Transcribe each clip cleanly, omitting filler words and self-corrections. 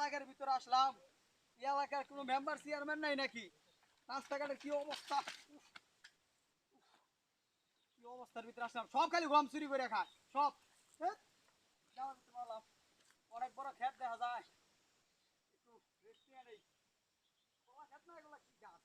এলাকার ভিতরে আসলাম। এই এলাকার কোনো মেম্বার চেয়ারম্যান নাই নাকি? রাস্তাঘাটের কি অবস্থা! কি অবস্থার ভিতরে আসলাম, সব খালি গম চুরি করে খায় সব। হ্যাঁ, যাওয়ার ভিতরে বললাম, অনেক বড় ক্ষেত দেখা যায়, একটু রেস্ট নিয়ে নেই। কলা ক্ষেত না, এগুলা কি গাছ?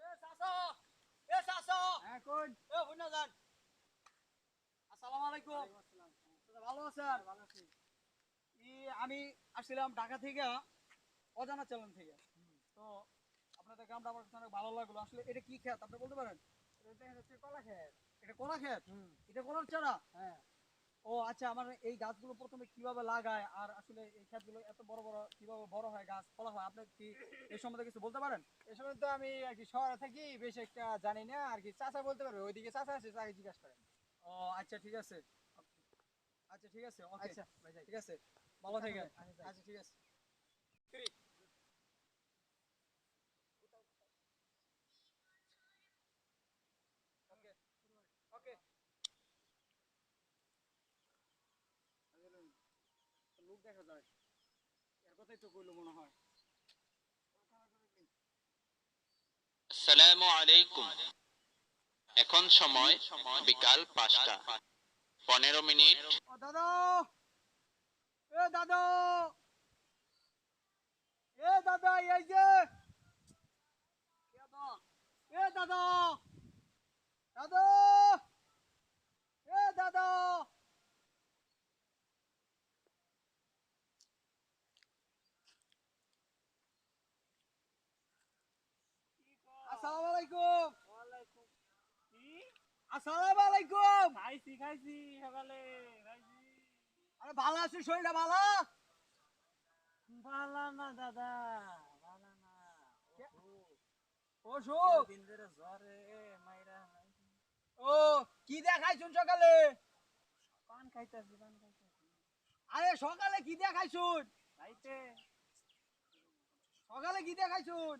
এ চাচা, এ চাচা, এখন এ হুইনা যান। আসসালামু আলাইকুম। চাচা, ভালো আছেন? ভালো আছি। আমি আসছিলাম ঢাকা থেকে, অজানা চ্যানেল থেকে। তো আপনাদের গ্রামটা আমার কাছে অনেক ভালো লাগলো। আসলে এটা কি ক্ষেত আপনি বলতে পারেন? এটা হচ্ছে কলা ক্ষেত। এটা কলা ক্ষেত? এটা কলার চারা? হ্যাঁ। ও আচ্ছা, আমার এই গাছগুলো প্রথমে কিভাবে লাগায় আর আসলে এই ক্ষেতগুলো এত বড় বড় কিভাবে বড় হয়, গাছ ফলা হয়, আপনি কি এই সম্বন্ধে কিছু বলতে পারেন? এ সময় তো আমি আর কি শহরে থাকি, বেশ একটা জানি না আর কি। চাচা বলতে পারবে, ওইদিকে চাচা আছে, চাচা জিজ্ঞাসা করেন। ও আচ্ছা, ঠিক আছে। আচ্ছা ঠিক আছে, ওকে। আচ্ছা ভাই যাই। ঠিক আছে, ভালো চাচা থাকেন। যাই, আমি যাই। আচ্ছা ঠিক আছে। ওকে ওকে। লোক দেখা যায়, এর কথাই তো কইলো মনে হয়। আসসালামু আলাইকুম। এখন সময় বিকাল 5টা 15 মিনিট। ও দাদা, এ দাদা, এ দাদা, এই যে এ দাদা, দাদা, এ দাদা। আসসালামু আলাইকুম। ওয়ালাইকুম। কি? আসসালামু আলাইকুম। খাইছি খাইছি সকালে খাইছি। আরে ভালো আছি, শরীরটা ভালো? ভালো না দাদা, ভালো না। অসুখ? দিন ধরে জ্বরে মাইরা খাইছি। ও, কি দেখাইছুন সকালে? পান খাইতাছি, পান খাইতাছি। আরে সকালে কি দেখাইছুন? খাইতে সকালে কি দেখাইছুন?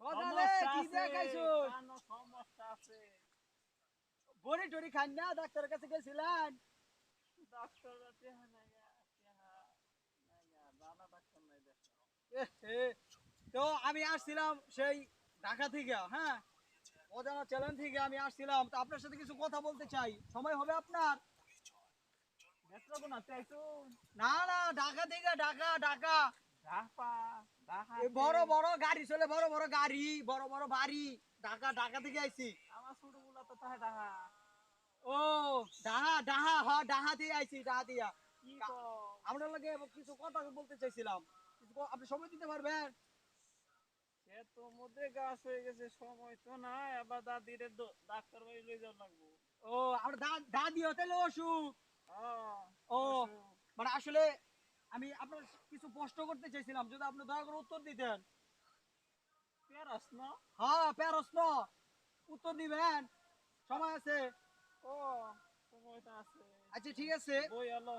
সকালে সমস্যা কি আছে, দেখাইছুন? কানো সমস্যা আছে। বড়ি টড়ি খান না, ডাক্তারের কাছে গেছিলেন? ডাক্তার আছে না গা, জানা ডাক্তার নাই দেশে। এ, এ, তো আমি আসছিলাম সেই ঢাকা থেকে, হ্যাঁ, অজানা চ্যানেল থেকে আমি আসছিলাম, তো আপনার সাথে কিছু কথা বলতে চাই, সময় হবে আপনার? নেত্রকোনা চাইছো? না না, ঢাকা থেকে, ঢাকা ঢাকা। ঢাকা, এই ঢাকাতে বড় বড় গাড়ি চলে, বড় বড় গাড়ি, বড় বড় বাড়ি। ঢাকা, ঢাকা থেকে আইছি। আমার ছোটগুলা তো তাহে ঢাকা। ও, ডাহা ডাহা, হ ডাহা দিয়ে আইছি, ডাহা দিয়া। কি কও? আপনার লগে কিছু কথা বলতে চাইছিলাম, আপনি সময় দিতে পারবেন? সে তো মধ্যে গাছ হয়ে গেছে, সময় তো নাই। আবার দাদিরে ডাক্তার বাড়ি লই যাওয়া লাগবো। ও, আমার দাদি হতে অসুখ। হ্যাঁ, ও, অসুখ। মানে আসলে আমি আপনার কিছু প্রশ্ন করতে চাইছিলাম, যদি আপনি দয়া করে উত্তর দিতেন। পেরাস না? হ্যাঁ, প্রশ্ন উত্তর দিবেন, সময় আছে? ও, সময়টা আছে। আচ্ছা ঠিক আছে। বই এলো।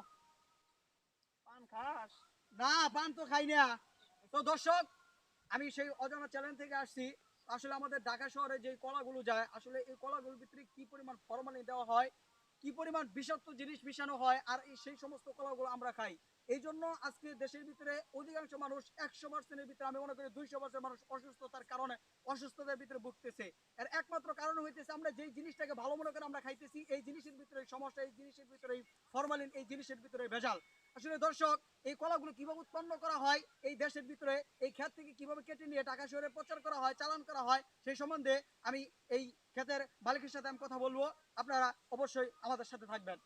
পান খাস? না, পান তো খাই না। তো দর্শক, আমি সেই অজানা চ্যানেল থেকে আসছি। আসলে আমাদের ঢাকা শহরে যে কলাগুলো যায়, আসলে এই কলাগুলোর ভিতরে কি পরিমাণ ফরমালিন দেওয়া হয়, কি পরিমাণ বিষাক্ত জিনিস মিশানো হয়, আর সেই সমস্ত কলাগুলো আমরা খাই। এই জন্য আজকে দেশের ভিতরে অধিকাংশ মানুষ, 100%-এর ভিতরে আমি মনে করি 200% মানুষ অসুস্থতার কারণে অসুস্থতার ভিতরে ভুগতেছে। এর একমাত্র কারণ হইতেছে আমরা যেই জিনিসটাকে ভালো মনে করে আমরা খাইতেছি, এই জিনিসের ভিতরে সমস্যা, এই জিনিসের ভিতরে ফরমালিন, এই জিনিসের ভিতরে ভেজাল। আসলে দর্শক, এই কলাগুলো কিভাবে উৎপন্ন করা হয় এই দেশের ভিতরে, এই ক্ষেত থেকে কিভাবে কেটে নিয়ে ঢাকা শহরে প্রচার করা হয়, চালান করা হয়, সেই সম্বন্ধে আমি এই ক্ষেতের মালিকের সাথে আমি কথা বলবো। আপনারা অবশ্যই আমাদের সাথে থাকবেন।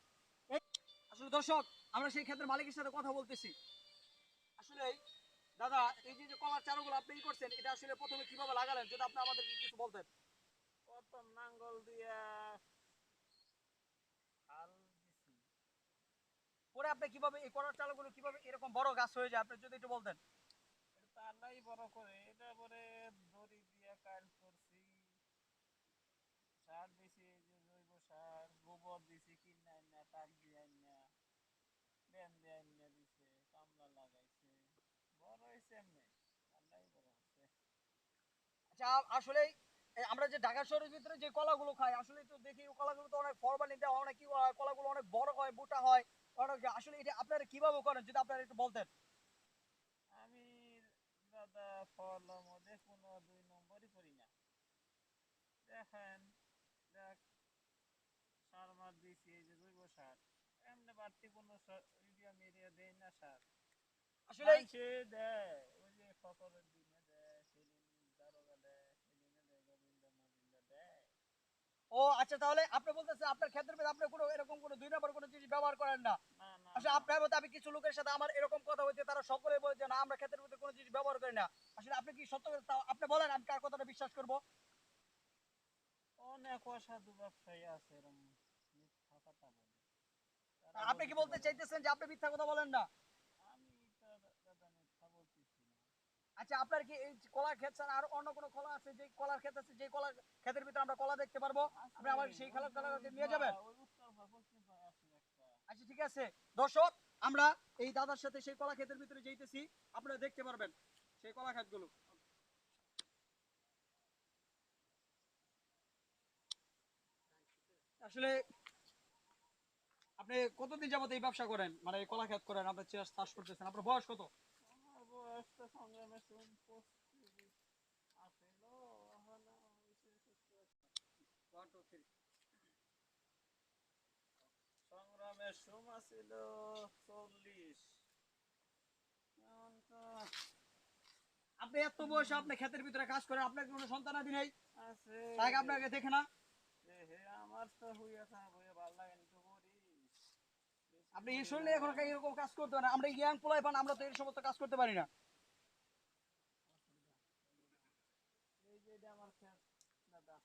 আসলে দর্শক, আমরা সেই ক্ষেতের মালিকের সাথে কথা বলতেছি। আসলে দাদা, এই যে কলার চারাগুলো আপনি করছেন, এটা আসলে প্রথমে কিভাবে লাগালেন, যদি আপনি আমাদেরকে কিছু বলতেন। প্রথম নাঙ্গল দিয়া হাল দিছি। পরে আপনি কিভাবে এই কলার চারাগুলো কিভাবে এরকম বড় গাছ হয়ে যায়, আপনি যদি একটু বলতেন। এটা তো আল্লাহই বড় করে। এটা পরে দড়ি দিয়া কাল করছি। সার দিছি, এই যে জৈব সার, গোবর দিছি কিনে আইনা, টাক দিয়ে আইনা, বেন দিয়ে আইনা দিছে, কামলা লাগাইছে, বড় হয়েছে এমনি, আল্লাহই বড় হচ্ছে। আচ্ছা, আসলে আমরা যে ঢাকা শহরের ভিতরে যে কলাগুলো খাই, আসলে তো দেখি ওই কলাগুলো তো অনেক ফরমালিন দেওয়া, অনেক কি হয়, কলাগুলো অনেক বড় হয়, মোটা হয়, অনেক, আসলে এটা আপনারা কিভাবে করেন যদি আপনারা একটু বলতেন। আমি দাদা ফলর মধ্যে কোনো 2 নম্বরই করি না। দেখেন, দেখ, সার মার দিছি, এই যে জৈব সার, এমনি বাড়তি কোনো ইউরিয়া মিরিয়া দেই না সার। আসলে মানুষে দেয়, ওই যে ফসলের দিনে দেয়, সেদিন দারোগা দেয়, সেদিনে দেয়, গোবিন্দা মাজিন্দা দেয়। ও আচ্ছা, তাহলে আপনি বলতেছেন আপনার ক্ষেত্রে মধ্যে আপনি কোনো এরকম কোনো 2 নম্বর কোনো জিনিস ব্যবহার করেন না। না না আসলে না, আপনার মতো আমি কিছু লোকের সাথে আমার এরকম কথা হয়েছে, তারা সকলে বলে যে না, আমরা ক্ষেতের মধ্যে কোনো জিনিস ব্যবহার করি না। আসলে আপনি কি সত্য কথা আপনি বলেন, আমি কার কথাটা বিশ্বাস করব? অনেক অসাধু ব্যবসায়ী আছে এরকম মিথ্যা কথা বলে, তারা আপনি কি বলতে বলতে পারে। চাইতেছেন যে আপনি মিথ্যা কথা বলেন না? আমি তো দাদা মিথ্যা বলতেছি না। আচ্ছা, আপনার কি এই কলার ক্ষেত ছাড়া আর অন্য কোনো কলা আছে, যে কলার ক্ষেত আছে, যে কলার ক্ষেতের ভিতরে আমরা কলা দেখতে পারবো? আছে, আপনি আমার সেই ওই খালার যে কলাকে নিয়ে যাবেন? ওই উত্তর ভাই পশ্চিম ভাই আছে একটা। আচ্ছা, ঠিক আছে। দর্শক, আমরা এই দাদার সাথে সেই কলা ক্ষেতের ভিতরে যাইতেছি, আপনারা দেখতে পারবেন সেই কলা ক্ষেতগুলো। আসলে আপনি কতদিন যাবত এই ব্যবসা করেন, মানে এই কলা ক্ষেত করেন, আপনার চাষ করতেছেন, আপনার বয়স কত? আমার বয়স তো সংগ্রামের শুন 25 আসিল, হলো হইছে 70। 1 2 3। সংগ্রামের সময় ছিল 40। এখন তো আপনি এত বয়সে আপনি ক্ষেতের ভিতরে কাজ করেন, আপনার কি কোনো সন্তানাদি নেই? আছে। তাই আপনাকে দেখে না? হে, আমার তো হইয়া থাকে, হইয়া ভালো লাগে না তো করি, বেশি আপনি এই করি না। শরীরে এখন এরকম কাজ করতে পারেন, আমরা ইয়াং পোলাই পান, আমরা তো এই সমস্ত কাজ করতে পারি না। এই যে এটা আমার খেত দাদা।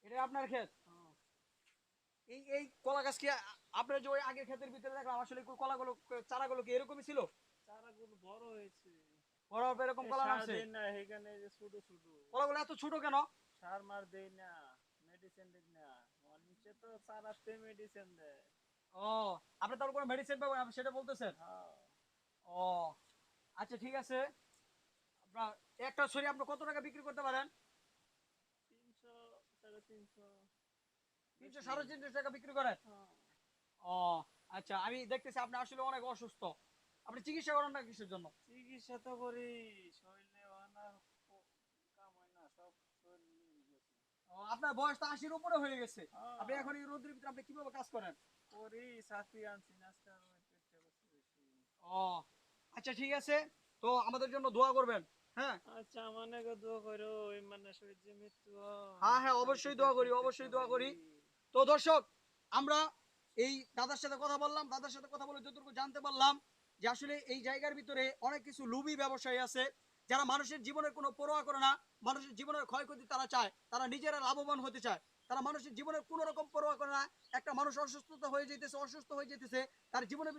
এটা আপনার ক্ষেত? হ্যাঁ, এই এই কলা গাছ কি আপনার যে ওই আগের ক্ষেতের ভিতরে দেখলাম, আসলে কি কলাগুলো, চারাগুলো কি এরকমই ছিল? চারাগুলো বড় হয়েছে। বড় হবে এরকম এ কলা সার নামছে? দেই না, এখানে এই যে ছোট ছোট কলাগুলো এত ছোট কেন? সার মার দেই না, মেডিসিন দিই না। মানুষে তো চারাতে মেডিসিন দেয়। ও, আপনি তার কোনো মেডিসিন পাবেন, আপনি সেটা বলতেছেন? হ্যাঁ, ও আচ্ছা, ঠিক আছে। আপনার একটা ছড়ি আপনি কত টাকা বিক্রি করতে পারেন? 300, 350, 300 বেশি। 350 টাকা বিক্রি করেন? হ্যাঁ, ও আচ্ছা, আমি দেখতেছি আপনি আসলে অনেক অসুস্থ। আপনি চিকিৎসা করেন না কিসের জন্য? চিকিৎসা তো করি, শরীরে অনার কাম হয় না, সব শরীর নিয়ে গেছে। ও, আপনার বয়স তো 80-র উপরে হয়ে গেছে। আপনি হ্যাঁ, এখন এই রোদের ভিতরে আপনি কিভাবে কাজ করেন? করি, সাথী আনছি নাস্তা পেটে বসে বেশি। ও আচ্ছা, ঠিক আছে। তো আমাদের জন্য দোয়া করবেন। হ্যাঁ, আচ্ছা, মানে দোয়া করো, ওই মানে শরীর যে মৃত্যু হয়, হ্যাঁ, হ্যাঁ, অবশ্যই শান্তিতে দোয়া করি, ফিরতে অবশ্যই দোয়া পারি। করি। তো দর্শক, আমরা এই দাদার সাথে কথা বললাম, দাদার সাথে কথা বলে যতটুকু জানতে পারলাম যে আসলে এই জায়গার ভিতরে অনেক কিছু লুবি ব্যবসায়ী আছে, যারা মানুষের জীবনের কোনো পরোয়া করে না, মানুষের জীবনের ক্ষয়ক্ষতি তারা চায়, তারা নিজেরা লাভবান হতে চায়, তারা মানুষের জীবনের কোনো রকম পরোয়া করে না। একটা মানুষ অসুস্থতা হয়ে যেতেছে, অসুস্থ হয়ে যেতেছে, তার জীবনের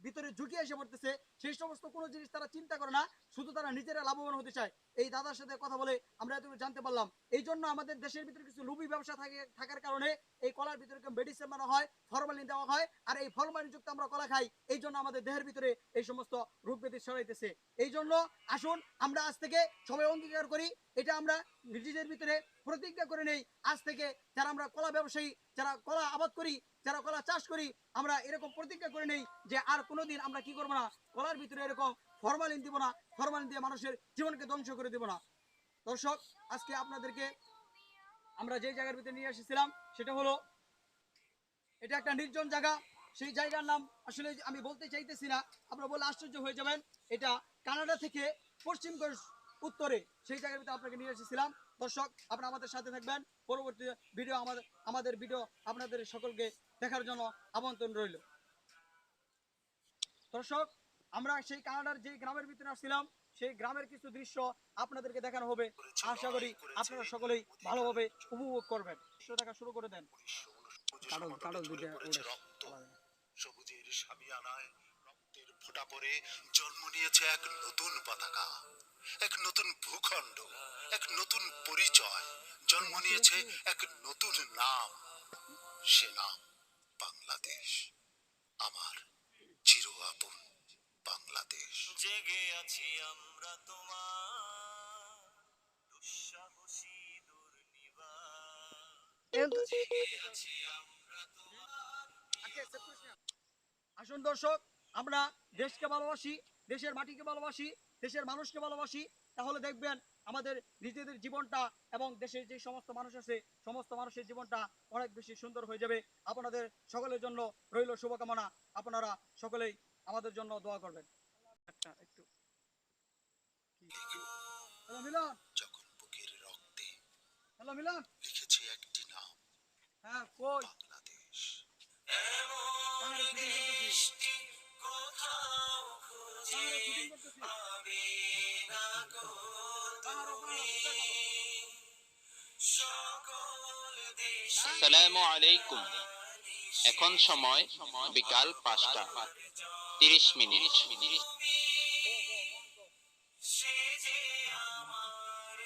ভিতরে ঝুঁকি এসে পড়তেছে, সেই সমস্ত কোনো জিনিস তারা চিন্তা করে না, শুধু তারা নিজেরা লাভবান হতে চায়। এই দাদার সাথে কথা বলে আমরা এতটুকু জানতে পারলাম। এই জন্য আমাদের দেশের ভিতরে কিছু লুবি ব্যবসা থাকার কারণে এই কলার ভিতরে মেডিসিন বানানো হয়, ফরমালিন দেওয়া হয়, আর এই ফরমালিন যুক্ত আমরা কলা খাই, এই জন্য আমাদের দেহের ভিতরে এই সমস্ত রোগ ব্যাধি ছড়াইতেছে। এই জন্য আসুন আমরা আজ থেকে সবাই অঙ্গীকার করি, এটা আমরা নিজেদের ভিতরে প্রতিজ্ঞা করে নেই, আজ থেকে যারা আমরা কলা ব্যবসায়ী, যারা কলা আবাদ করি, যারা কলা চাষ করি, আমরা এরকম প্রতিজ্ঞা করে নেই যে আর কোনোদিন আমরা কি করবো না, কলার ভিতরে এরকম ফরমালিন দিব না, ফরমালিন দিয়ে মানুষের জীবনকে ধ্বংস করে দিব না। দর্শক, আজকে আপনাদেরকে আমরা যে জায়গার ভিতরে নিয়ে এসেছিলাম সেটা হলো, এটা একটা নির্জন জায়গা। সেই জায়গার নাম আসলে আমি বলতে চাইতেছি না, আপনারা বলে আশ্চর্য হয়ে যাবেন। এটা কানাডা থেকে পশ্চিমগঞ্জ উত্তরে সেই জায়গার ভিতরে আপনাকে নিয়ে এসেছিলাম। দর্শক, আপনারা আমাদের সাথে থাকবেন, পরবর্তী ভিডিও আমাদের ভিডিও আপনাদের সকলকে দেখার জন্য আমন্ত্রণ রইল। দর্শক, আমরা সেই কানাডার যে গ্রামের ভিতরে আসছিলাম, সেই গ্রামের কিছু দৃশ্য আপনাদেরকে দেখানো হবে। আশা করি আপনারা সকলেই ভালোভাবে উপভোগ করবেন। দেখা শুরু করে দেন। কারণ কারণ দুইটা উড়ে সবুজের সামিয়ানায় রক্তের ফোঁটা পরে জন্ম নিয়েছে এক নতুন পতাকা, এক নতুন ভূখণ্ড, এক নতুন পরিচয়, জন্ম নিয়েছে এক নতুন নাম, সে নাম বাংলাদেশ, আমার চির আপন বাংলাদেশ। জেগে আছি আমরা তোমার দুঃসাহসী দুর্নিবার, জেগে আছি আমরা তোমার। আসুন দর্শক, আমরা দেশকে ভালোবাসি, দেশের মাটিকে ভালোবাসি, দেশের মানুষকে ভালোবাসি, তাহলে দেখবেন আমাদের নিজেদের জীবনটা এবং দেশের যে সমস্ত মানুষ আছে সমস্ত মানুষের জীবনটা অনেক বেশি সুন্দর হয়ে যাবে। আপনাদের সকলের জন্য রইল শুভকামনা। আপনারা সকলেই আমাদের জন্য দোয়া করবেন। একটু হ্যালো মিলন, যখন বুকের রক্তে হ্যালো মিলন, লিখেছে একটি নাম, হ্যাঁ কই বাংলাদেশ। বাংলাদেশ শুটিং করতেছি, বাংলাদেশ শুটিং করতেছি, পাহাড়ো পাহাড়ো কোথায় যাবো? আসসালামু আলাইকুম। এখন সময় বিকাল 5টা 30 মিনিট। সে যে আমার